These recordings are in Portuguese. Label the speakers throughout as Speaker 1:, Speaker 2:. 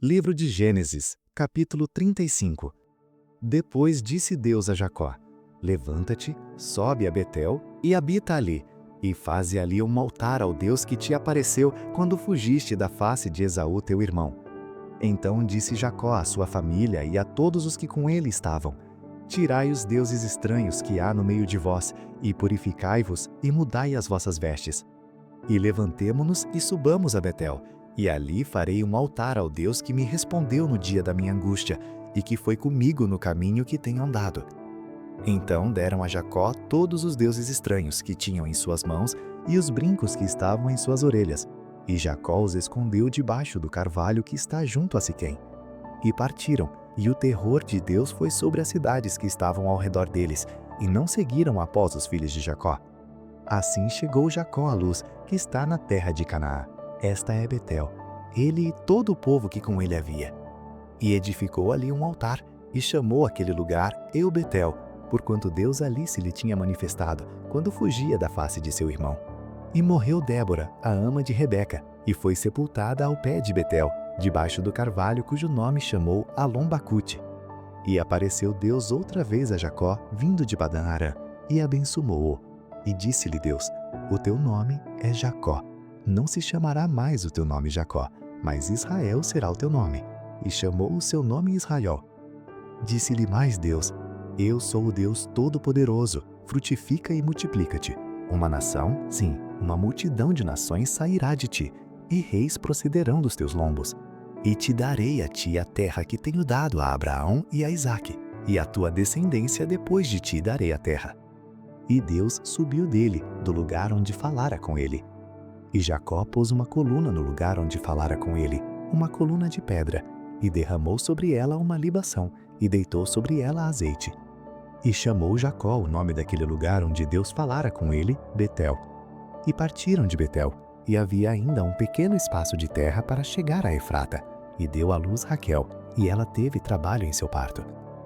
Speaker 1: Livro de Gênesis, capítulo 35. Depois disse Deus a Jacó: Levanta-te, sobe a Betel e habita ali, e faze ali um altar ao Deus que te apareceu quando fugiste da face de Esaú teu irmão. Então disse Jacó à sua família e a todos os que com ele estavam: Tirai os deuses estranhos que há no meio de vós, e purificai-vos, e mudai as vossas vestes. E levantemo-nos e subamos a Betel, e ali farei um altar ao Deus que me respondeu no dia da minha angústia, e que foi comigo no caminho que tenho andado. Então deram a Jacó todos os deuses estranhos que tinham em suas mãos e os brincos que estavam em suas orelhas, e Jacó os escondeu debaixo do carvalho que está junto a Siquém. E partiram, e o terror de Deus foi sobre as cidades que estavam ao redor deles, e não seguiram após os filhos de Jacó. Assim chegou Jacó à luz, que está na terra de Canaã. Esta é Betel, ele e todo o povo que com ele havia. E edificou ali um altar, e chamou aquele lugar Eu-Betel, porquanto Deus ali se lhe tinha manifestado, quando fugia da face de seu irmão. E morreu Débora, a ama de Rebeca, e foi sepultada ao pé de Betel, debaixo do carvalho cujo nome chamou Alom-Bacute. E apareceu Deus outra vez a Jacó, vindo de Padã-Arã, e abençoou-o. E disse-lhe Deus: O teu nome é Jacó. Não se chamará mais o teu nome Jacó, mas Israel será o teu nome. E chamou o seu nome Israel. Disse-lhe mais Deus: Eu sou o Deus Todo-Poderoso, frutifica e multiplica-te. Uma nação, sim, uma multidão de nações sairá de ti, e reis procederão dos teus lombos. E te darei a ti a terra que tenho dado a Abraão e a Isaque, e a tua descendência depois de ti darei a terra. E Deus subiu dele, do lugar onde falara com ele. E Jacó pôs uma coluna no lugar onde falara com ele, uma coluna de pedra, e derramou sobre ela uma libação, e deitou sobre ela azeite. E chamou Jacó o nome daquele lugar onde Deus falara com ele, Betel. E partiram de Betel, e havia ainda um pequeno espaço de terra para chegar a Efrata, e deu à luz Raquel, e ela teve trabalho em seu parto.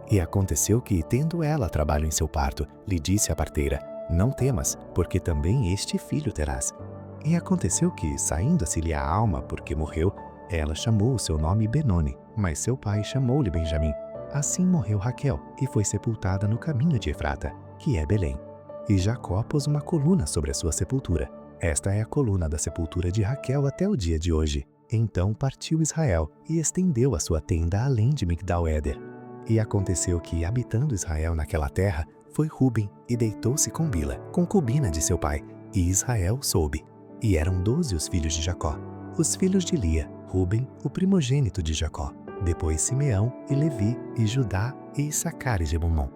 Speaker 1: E aconteceu que, tendo ela trabalho em seu parto, lhe disse a parteira: Não temas, porque também este filho terás. E aconteceu que, saindo-se-lhe a alma porque morreu, ela chamou o seu nome Benoni, mas seu pai chamou-lhe Benjamim. Assim morreu Raquel, e foi sepultada no caminho de Efrata, que é Belém. E Jacó pôs uma coluna sobre a sua sepultura. Esta é a coluna da sepultura de Raquel até o dia de hoje. Então partiu Israel, e estendeu a sua tenda além de Migdal-Éder. E aconteceu que, habitando Israel naquela terra, foi Ruben, e deitou-se com Bila, concubina de seu pai, e Israel soube. E eram 12 os filhos de Jacó. Os filhos de Lia: Ruben, o primogênito de Jacó. Depois Simeão, e Levi, e Judá, e Issacar e Zebulon.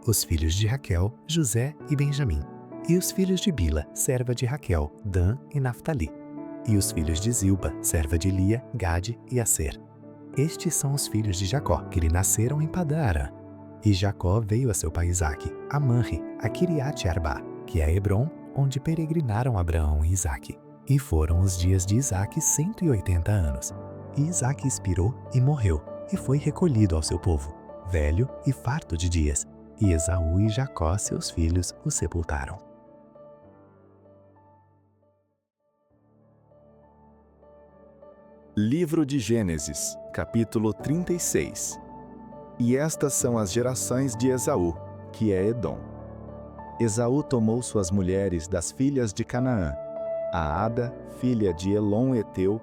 Speaker 1: Os filhos de Raquel: José e Benjamim. E os filhos de Bila, serva de Raquel: Dan e Naftali. E os filhos de Zilpa, serva de Lia: Gade e Aser. Estes são os filhos de Jacó, que lhe nasceram em Padã-Arã. E Jacó veio a seu pai Isaque, a Manre, a Quiriate-Arbá, que é Hebrom, onde peregrinaram Abraão e Isaque. E foram os dias de Isaque 180 anos. E Isaque expirou e morreu, e foi recolhido ao seu povo, velho e farto de dias. E Esaú e Jacó, seus filhos, o sepultaram.
Speaker 2: Livro de Gênesis, capítulo 36. E estas são as gerações de Esaú, que é Edom. Esaú tomou suas mulheres das filhas de Canaã, a Ada, filha de Elon Eteu,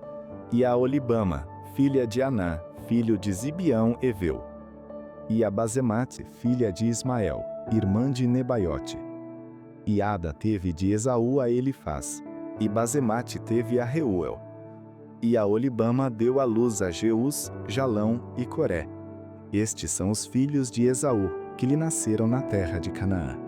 Speaker 2: e a Olibama, filha de Anã, filho de Zibeão Eveu, e a Basemate, filha de Ismael, irmã de Nebaiote. E Ada teve de Esaú a Elifaz, e Basemate teve a Reuel. E a Olibama deu à luz a Jeus, Jalão e Coré. Estes são os filhos de Esaú, que lhe nasceram na terra de Canaã.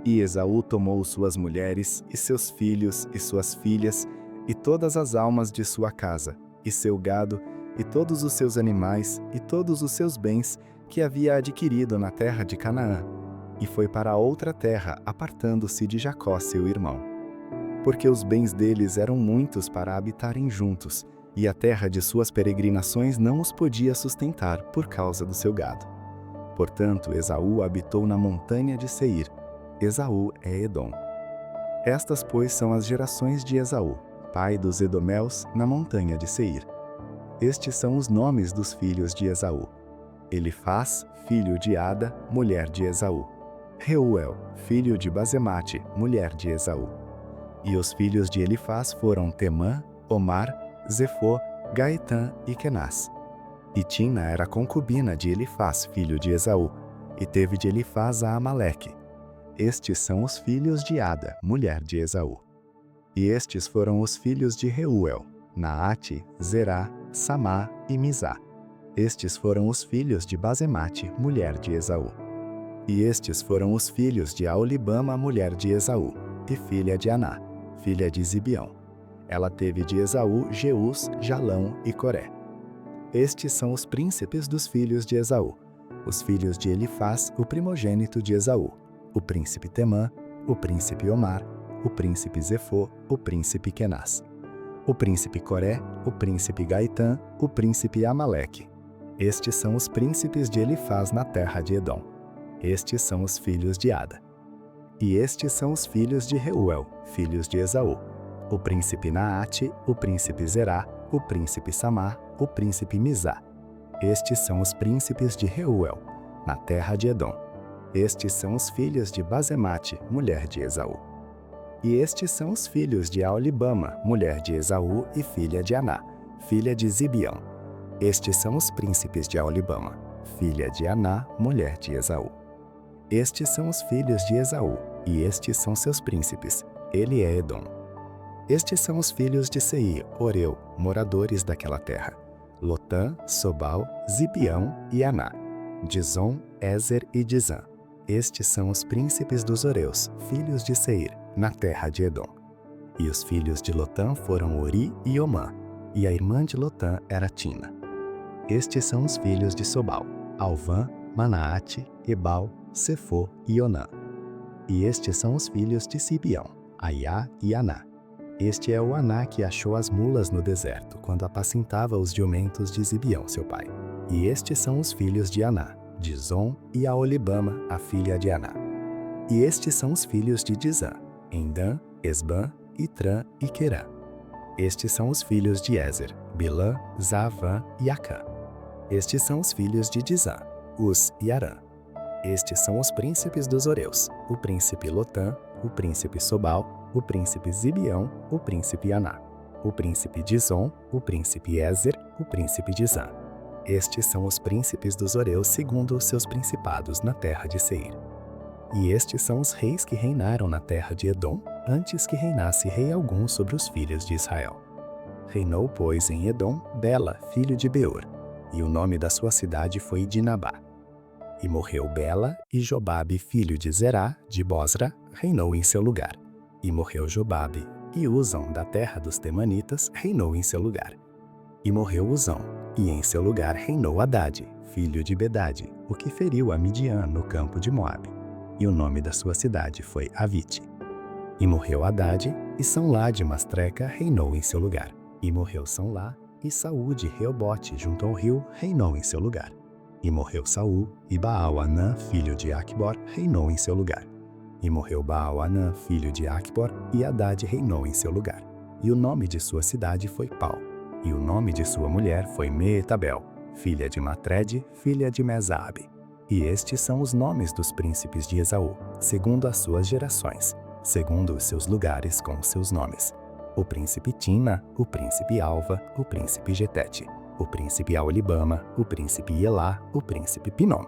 Speaker 2: E Esaú tomou suas mulheres, e seus filhos, e suas filhas, e todas as almas de sua casa, e seu gado, e todos os seus animais, e todos os seus bens, que havia adquirido na terra de Canaã, e foi para outra terra, apartando-se de Jacó seu irmão. Porque os bens deles eram muitos para habitarem juntos, e a terra de suas peregrinações não os podia sustentar por causa do seu gado. Portanto, Esaú habitou na montanha de Seir. Esaú é Edom. Estas, pois, são as gerações de Esaú, pai dos Edomeus, na montanha de Seir. Estes são os nomes dos filhos de Esaú: Elifaz, filho de Ada, mulher de Esaú; Reuel, filho de Basemate, mulher de Esaú. E os filhos de Elifaz foram Temã, Omar, Zefô, Gaetã e Kenaz. E Tina era concubina de Elifaz, filho de Esaú, e teve de Elifaz a Amaleque. Estes são os filhos de Ada, mulher de Esaú. E estes foram os filhos de Reuel: Naate, Zerá, Samá e Mizá. Estes foram os filhos de Basemate, mulher de Esaú. E estes foram os filhos de Aolibama, mulher de Esaú, e filha de Aná, filha de Zibeão. Ela teve de Esaú Jeús, Jalão e Coré. Estes são os príncipes dos filhos de Esaú: os filhos de Elifaz, o primogênito de Esaú, o príncipe Temã, o príncipe Omar, o príncipe Zefô, o príncipe Kenaz, o príncipe Coré, o príncipe Gaetã, o príncipe Amaleque. Estes são os príncipes de Elifaz na terra de Edom. Estes são os filhos de Ada. E estes são os filhos de Reuel, filhos de Esaú: o príncipe Naate, o príncipe Zerá, o príncipe Samá, o príncipe Mizá. Estes são os príncipes de Reuel, na terra de Edom. Estes são os filhos de Basemate, mulher de Esaú. E estes são os filhos de Aolibama, mulher de Esaú e filha de Aná, filha de Zibeão. Estes são os príncipes de Aolibama, filha de Aná, mulher de Esaú. Estes são os filhos de Esaú, e estes são seus príncipes. Ele é Edom. Estes são os filhos de Seir, Oreu, moradores daquela terra: Lotã, Sobal, Zibeão e Aná, Dizon, Ézer e Dizã. Estes são os príncipes dos Oreus, filhos de Seir, na terra de Edom. E os filhos de Lotã foram Ori e Omã, e a irmã de Lotã era Tina. Estes são os filhos de Sobal: Alvã, Manaate, Ebal, Sefô e Onã. E estes são os filhos de Sibeão: Aiá e Aná. Este é o Aná que achou as mulas no deserto, quando apacentava os jumentos de Zibeão, seu pai. E estes são os filhos de Aná: Dizon e Aolibama, a filha de Aná. E estes são os filhos de Dizã: Endã, Esbã, Itrã e Querã. Estes são os filhos de Ézer: Bilã, Zavã e Acã. Estes são os filhos de Dizã: Uz e Arã. Estes são os príncipes dos Oreus: o príncipe Lotã, o príncipe Sobal, o príncipe Zibeão, o príncipe Aná, o príncipe Dizon, o príncipe Ézer, o príncipe Dizã. Estes são os príncipes dos Oreus segundo os seus principados na terra de Seir. E estes são os reis que reinaram na terra de Edom, antes que reinasse rei algum sobre os filhos de Israel. Reinou, pois, em Edom, Bela, filho de Beor, e o nome da sua cidade foi Dinabá. E morreu Bela, e Jobabe, filho de Zerá, de Bosra, reinou em seu lugar. E morreu Jobabe, e Uzão, da terra dos Temanitas, reinou em seu lugar. E morreu Uzão, e em seu lugar reinou Hadade, filho de Bedade, o que feriu a Midian no campo de Moabe. E o nome da sua cidade foi Avite. E morreu Hadade, e São-Lá de Mastreca reinou em seu lugar. E morreu São-Lá, e Saú de Reobote, junto ao rio, reinou em seu lugar. E morreu Saú, e Baal-Anã, filho de Acbor, reinou em seu lugar. E morreu Baal-Anã, filho de Acbor, e Hadade reinou em seu lugar. E o nome de sua cidade foi Pau. E o nome de sua mulher foi Meetabel, filha de Matred, filha de Mesabe. E estes são os nomes dos príncipes de Esaú, segundo as suas gerações, segundo os seus lugares com os seus nomes: o príncipe Tina, o príncipe Alva, o príncipe Getete, o príncipe Aolibama, o príncipe Elá, o príncipe Pinom,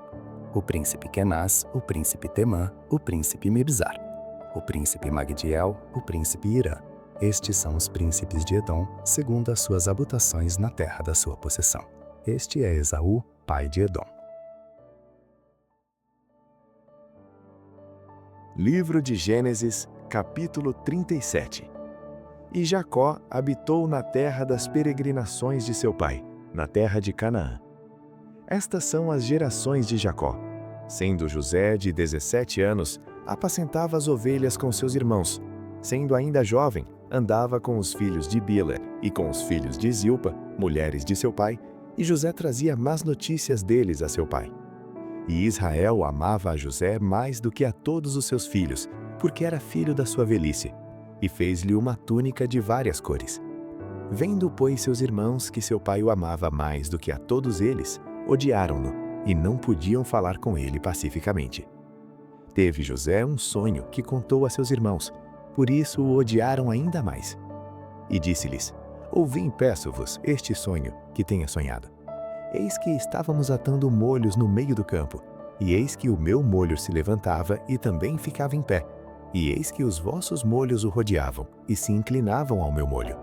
Speaker 2: o príncipe Kenaz, o príncipe Temã, o príncipe Mibzar, o príncipe Magdiel, o príncipe Irã. Estes são os príncipes de Edom, segundo as suas habitações na terra da sua possessão. Este é Esaú, pai de Edom.
Speaker 3: Livro de Gênesis, capítulo 37. E Jacó habitou na terra das peregrinações de seu pai, na terra de Canaã. Estas são as gerações de Jacó. Sendo José de 17 anos, apacentava as ovelhas com seus irmãos. Sendo ainda jovem, andava com os filhos de Bila e com os filhos de Zilpa, mulheres de seu pai, e José trazia más notícias deles a seu pai. E Israel amava a José mais do que a todos os seus filhos, porque era filho da sua velhice, e fez-lhe uma túnica de várias cores. Vendo, pois, seus irmãos que seu pai o amava mais do que a todos eles, odiaram-no e não podiam falar com ele pacificamente. Teve José um sonho que contou a seus irmãos, por isso o odiaram ainda mais. E disse-lhes: Ouvi, peço-vos, este sonho que tenha sonhado. Eis que estávamos atando molhos no meio do campo, e eis que o meu molho se levantava e também ficava em pé, e eis que os vossos molhos o rodeavam e se inclinavam ao meu molho.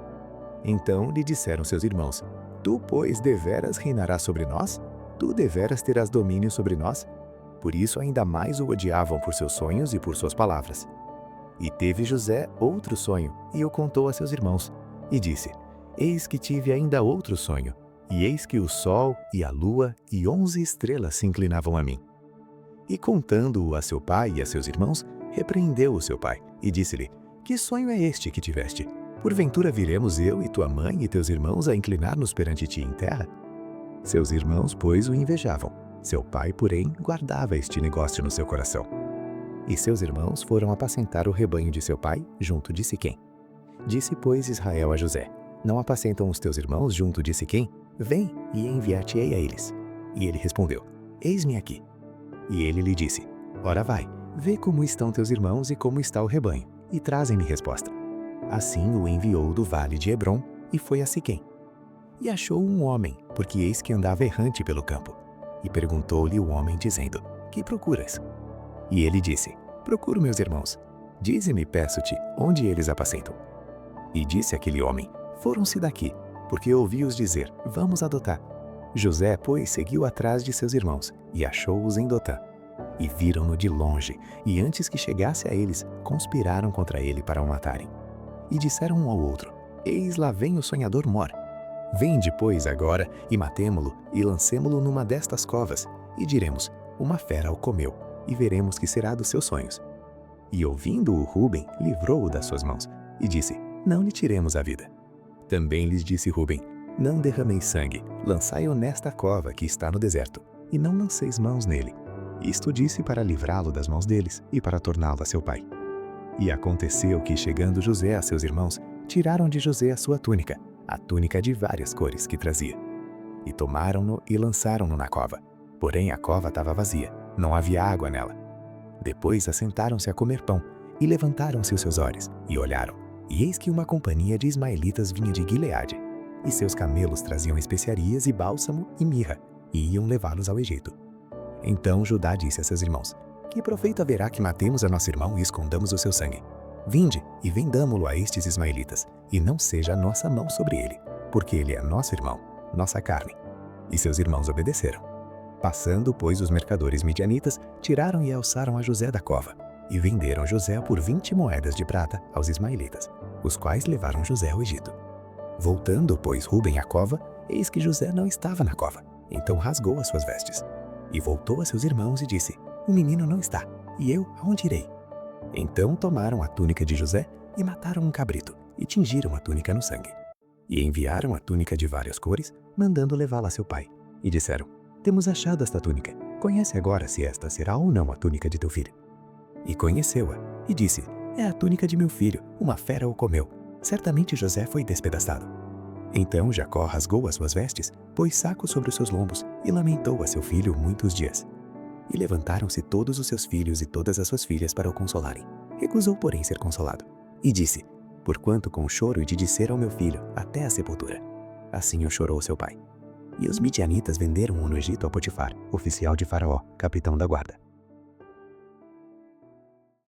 Speaker 3: Então lhe disseram seus irmãos: Tu, pois, deveras reinarás sobre nós? Tu deveras terás domínio sobre nós? Por isso ainda mais o odiavam por seus sonhos e por suas palavras. E teve José outro sonho, e o contou a seus irmãos, e disse: Eis que tive ainda outro sonho, e eis que o sol e a lua e 11 estrelas se inclinavam a mim. E contando-o a seu pai e a seus irmãos, repreendeu o seu pai, e disse-lhe: Que sonho é este que tiveste? Porventura viremos eu e tua mãe e teus irmãos a inclinar-nos perante ti em terra? Seus irmãos, pois, o invejavam. Seu pai, porém, guardava este negócio no seu coração. E seus irmãos foram apacentar o rebanho de seu pai junto de Siquém. Disse, pois, Israel a José: Não apacentam os teus irmãos junto de Siquém? Vem, e enviar-te-ei a eles. E ele respondeu: Eis-me aqui. E ele lhe disse: Ora vai, vê como estão teus irmãos e como está o rebanho, e trazem-me resposta. Assim o enviou do vale de Hebrom, e foi a Siquém. E achou um homem, porque eis que andava errante pelo campo. E perguntou-lhe o homem, dizendo: Que procuras? E ele disse: Procuro meus irmãos. Dize-me, peço-te, onde eles apacentam. E disse aquele homem: Foram-se daqui, porque ouvi-os dizer: Vamos a Dotã. José, pois, seguiu atrás de seus irmãos, e achou-os em Dotã. E viram-no de longe, e antes que chegasse a eles, conspiraram contra ele para o matarem. E disseram um ao outro: Eis lá vem o sonhador Mor. Vende, pois, agora, e matemo-lo, e lancemo-lo numa destas covas, e diremos: Uma fera o comeu, e veremos que será dos seus sonhos. E ouvindo-o Ruben, livrou-o das suas mãos, e disse: Não lhe tiremos a vida. Também lhes disse Ruben: Não derrameis sangue, lançai-o nesta cova que está no deserto, e não lanceis mãos nele. Isto disse para livrá-lo das mãos deles, e para torná-lo a seu pai. E aconteceu que, chegando José a seus irmãos, tiraram de José a sua túnica, a túnica de várias cores que trazia. E tomaram-no e lançaram-no na cova. Porém a cova estava vazia, não havia água nela. Depois assentaram-se a comer pão, e levantaram-se os seus olhos, e olharam. E eis que uma companhia de ismaelitas vinha de Gileade, e seus camelos traziam especiarias e bálsamo e mirra, e iam levá-los ao Egito. Então Judá disse a seus irmãos: Que proveito haverá que matemos a nosso irmão e escondamos o seu sangue? Vinde e vendamo-lo a estes ismaelitas, e não seja a nossa mão sobre ele, porque ele é nosso irmão, nossa carne. E seus irmãos obedeceram. Passando, pois, os mercadores midianitas, tiraram e alçaram a José da cova, e venderam José por 20 moedas de prata aos ismaelitas, os quais levaram José ao Egito. Voltando, pois, Ruben à cova, eis que José não estava na cova. Então rasgou as suas vestes. E voltou a seus irmãos e disse: O menino não está, e eu aonde irei? Então tomaram a túnica de José e mataram um cabrito, e tingiram a túnica no sangue. E enviaram a túnica de várias cores, mandando levá-la a seu pai. E disseram: Temos achado esta túnica. Conhece agora se esta será ou não a túnica de teu filho. E conheceu-a, e disse: É a túnica de meu filho, uma fera o comeu. Certamente José foi despedaçado. Então Jacó rasgou as suas vestes, pôs saco sobre os seus lombos, e lamentou a seu filho muitos dias. E levantaram-se todos os seus filhos e todas as suas filhas para o consolarem. Recusou, porém, ser consolado. E disse: Porquanto com choro hei de disser ao meu filho, até a sepultura. Assim o chorou seu pai. E os midianitas venderam-o no Egito a Potifar, oficial de Faraó, capitão da guarda.